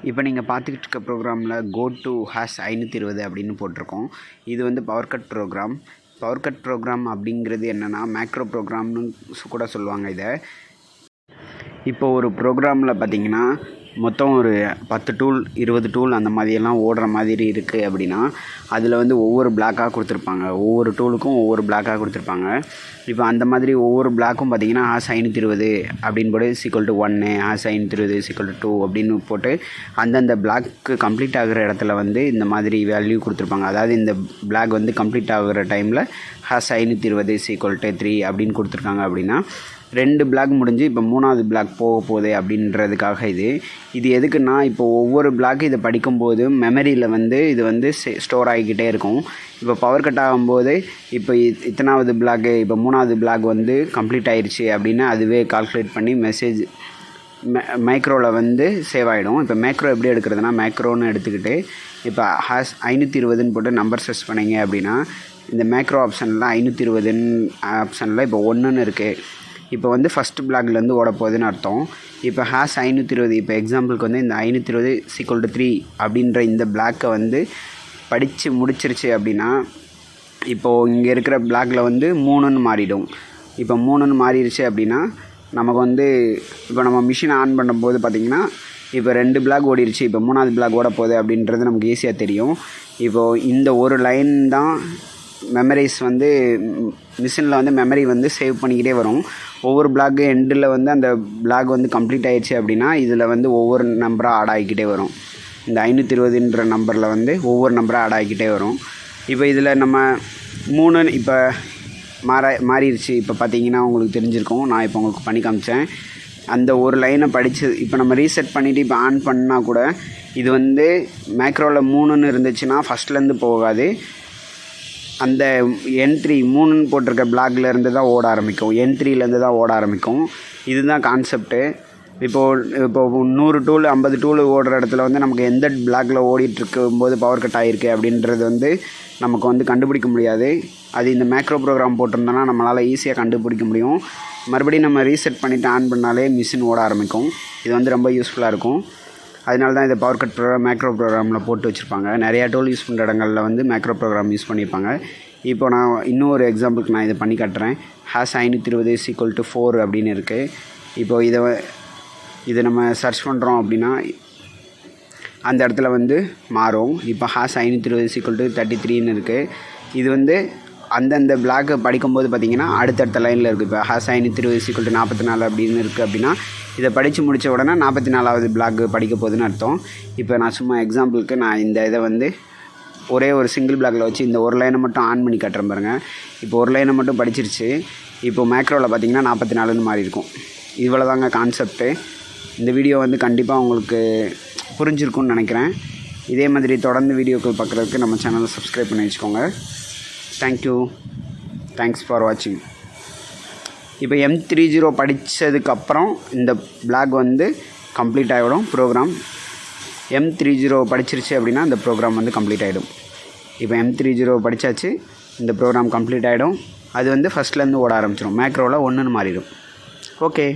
இப்போ நீங்கள் பார்த்துக்கிட்டு இருக்க ப்ரோக்ராமில் கோ டு ஹேஷ் 520 அப்படின்னு போட்டிருக்கோம். இது வந்து power cut program. Power cut program அப்படிங்கிறது என்னென்னா மேக்ரோ ப்ரோக்ராம்னு கூட சொல்லுவாங்க இதை. இப்போ ஒரு ப்ரோக்ராமில் பார்த்திங்கன்னா மொத்தம் ஒரு 10 டூல் 20 டூல் அந்த மாதிரியெல்லாம் ஓடுற மாதிரி இருக்குது அப்படின்னா அதில் வந்து ஒவ்வொரு பிளாக்காக கொடுத்துருப்பாங்க. ஒவ்வொரு டூலுக்கும் ஒவ்வொரு பிளாக்காக கொடுத்துருப்பாங்க. இப்போ அந்த மாதிரி ஒவ்வொரு பிளாக்கும் பார்த்திங்கன்னா ஹேஷ் 520 அப்படின்னு போட்டு =1 ஹேஷ் 520 =2 அப்படின்னு போட்டு அந்தந்த பிளாக்கு கம்ப்ளீட் ஆகிற இடத்துல வந்து இந்த மாதிரி வேல்யூ கொடுத்துருப்பாங்க. அதாவது இந்த பிளாக் வந்து கம்ப்ளீட் ஆகிற டைமில் ஹேஷ் 520 =3 அப்படின்னு கொடுத்துருக்காங்க. அப்படின்னா 2 பிளாக் முடிஞ்சு இப்போ 3வது பிளாக் போக போகுது அப்படின்றதுக்காக இது எதுக்குன்னா, இப்போ ஒவ்வொரு பிளாக்கு இதை படிக்கும்போது மெமரியில் வந்து இது வந்து ஸ்டோர் ஆகிக்கிட்டே இருக்கும். இப்போ பவர் கட் ஆகும்போது இப்போ இத்தனாவது பிளாக்கு இப்போ 3வது பிளாக் வந்து கம்ப்ளீட் ஆயிடுச்சு அப்படின்னு அதுவே கால்குலேட் பண்ணி மெசேஜ் மைக்ரோவில் வந்து சேவ் ஆகிடும். இப்போ மேக்ரோ எப்படி எடுக்கிறதுனா, மேக்ரோன்னு எடுத்துக்கிட்டு இப்போ ஹேஷ் 520ன்னு போட்டு நம்பர் சர்ச் பண்ணிங்க அப்படின்னா இந்த மேக்ரோ ஆப்ஷனில் 520 ஆப்ஷனில் இப்போ 1ன்னு இருக்குது. இப்போ வந்து ஃபஸ்ட் பிளாக்லேருந்து ஓட போகுதுன்னு அர்த்தம். இப்போ ஹேஷ் 520 இப்போ எக்ஸாம்பிளுக்கு வந்து இந்த 520 =3 அப்படின்ற இந்த பிளாக்கை வந்து படித்து முடிச்சிருச்சு அப்படின்னா இப்போது இங்கே இருக்கிற பிளாக்கில் வந்து 3ன்னு மாறிடும். இப்போ 3ன்னு மாறிடுச்சு அப்படின்னா நமக்கு வந்து இப்போ நம்ம மிஷினை ஆன் பண்ணும்போது பார்த்திங்கன்னா இப்போ 2 பிளாக் ஓடிடுச்சு, இப்போ 3வது பிளாக் ஓட போகுது அப்படின்றது நமக்கு ஈஸியாக தெரியும். இப்போது இந்த ஒரு லைன் தான் மெமரிஸ் வந்து மிஷினில் வந்து மெமரி வந்து சேவ் பண்ணிக்கிட்டே வரும். ஒவ்வொரு பிளாக்கு எண்டில் வந்து அந்த பிளாக் வந்து கம்ப்ளீட் ஆகிடுச்சு அப்படின்னா இதில் வந்து ஒவ்வொரு நம்பராக ஆட் ஆகிக்கிட்டே வரும். இந்த 520ன்ற நம்பரில் வந்து ஒவ்வொரு நம்பராக ஆட் ஆகிக்கிட்டே வரும். இப்போ இதில் நம்ம 3 இப்போ மாறிடுச்சு. இப்போ பார்த்தீங்கன்னா உங்களுக்கு தெரிஞ்சிருக்கும், நான் இப்போ உங்களுக்கு பண்ணி காமிச்சேன். அந்த ஒரு லைனை படித்து இப்போ நம்ம ரீசெட் பண்ணிவிட்டு இப்போ ஆன் பண்ணால் கூட இது வந்து மேக்ரோவில் 3ன்னு இருந்துச்சுன்னா ஃபஸ்ட்லேருந்து போகாது. அந்த N3 3ன்னு போட்டிருக்க பிளாக்லேருந்து தான் ஓட ஆரம்பிக்கும். N3லேருந்து தான் ஓட ஆரம்பிக்கும். இதுதான் கான்செப்ட்டு. இப்போது 100 டூல் 50 டூல் ஓடுற இடத்துல வந்து நமக்கு எந்த பிளாக்கில் ஓடிட்டுருக்கும் போது பவர் கட் ஆகிருக்கு அப்படின்றது வந்து நமக்கு வந்து கண்டுபிடிக்க முடியாது. அது இந்த மேக்ரோ ப்ரோக்ராம் போட்டிருந்தோன்னா நம்மளால் ஈஸியாக கண்டுபிடிக்க முடியும். மறுபடியும் நம்ம ரீசெட் பண்ணிவிட்டு ஆன் பண்ணாலே மிஷின் ஓட ஆரம்பிக்கும். இது வந்து ரொம்ப யூஸ்ஃபுல்லாக இருக்கும். அதனால தான் இதை பவர் கட் ப்ரோக்ராம் மேக்ரோ ப்ரோக்ராமில் போட்டு வச்சுருப்பாங்க. நிறையா டூல் யூஸ் பண்ணுற இடங்களில் வந்து மேக்ரோ ப்ரோக்ராம் யூஸ் பண்ணியிருப்பாங்க. இப்போ நான் இன்னொரு எக்ஸாம்பிளுக்கு நான் இதை பண்ணி காட்டுறேன். ஹேஷ் 520 =4 அப்படின்னு இருக்குது. இப்போது இதை நம்ம சர்ச் பண்ணுறோம் அப்படின்னா அந்த இடத்துல வந்து மாறும். இப்போ ஹேஷ் 520 =33ன்னு இருக்குது. இது வந்து அந்தந்த பிளாக்கை படிக்கும்போது பார்த்திங்கன்னா அடுத்தடுத்த லைனில் இருக்குது. இப்போ ஹேஷ் 520 =44 அப்படின்னு இருக்குது. அப்படின்னா இதை படித்து முடித்த உடனே 44வது பிளாக்கு படிக்க போகுதுன்னு அர்த்தம். இப்போ நான் சும்மா எக்ஸாம்பிளுக்கு நான் இந்த இதை வந்து ஒரே ஒரு சிங்கிள் பிளாக்கில் வச்சு இந்த ஒரு லைனை மட்டும் ஆன் பண்ணி காட்டுறேன் பாருங்கள். இப்போ ஒரு லைனை மட்டும் படிச்சிருச்சு. இப்போது மேக்ரோவில் பார்த்திங்கன்னா 44ன்னு மாறி இருக்கும். இவ்வளோ தாங்க கான்செப்ட்டு. இந்த வீடியோ வந்து கண்டிப்பாக உங்களுக்கு புரிஞ்சிருக்கும்னு நினைக்கிறேன். இதே மாதிரி தொடர்ந்து வீடியோக்கள் பார்க்குறதுக்கு நம்ம சேனலை சப்ஸ்கிரைப் பண்ணி வச்சுக்கோங்க. தேங்க்ஸ் ஃபார் வாட்சிங். இப்போ M30 படித்ததுக்கப்புறம் இந்த பிளாக் வந்து கம்ப்ளீட் ஆகிடும் ப்ரோக்ராம். M30 படிச்சிருச்சு அப்படின்னா இந்த ப்ரோக்ராம் வந்து கம்ப்ளீட் ஆகிடும். இப்போ M30 படித்தாச்சு, இந்த ப்ரோக்ராம் கம்ப்ளீட் ஆகிடும். அது வந்து ஃபஸ்ட்லேருந்து ஓட ஆரம்பிச்சிடும். மேக்ரோவில் 1ன்னு மாறிடும். ஓகே.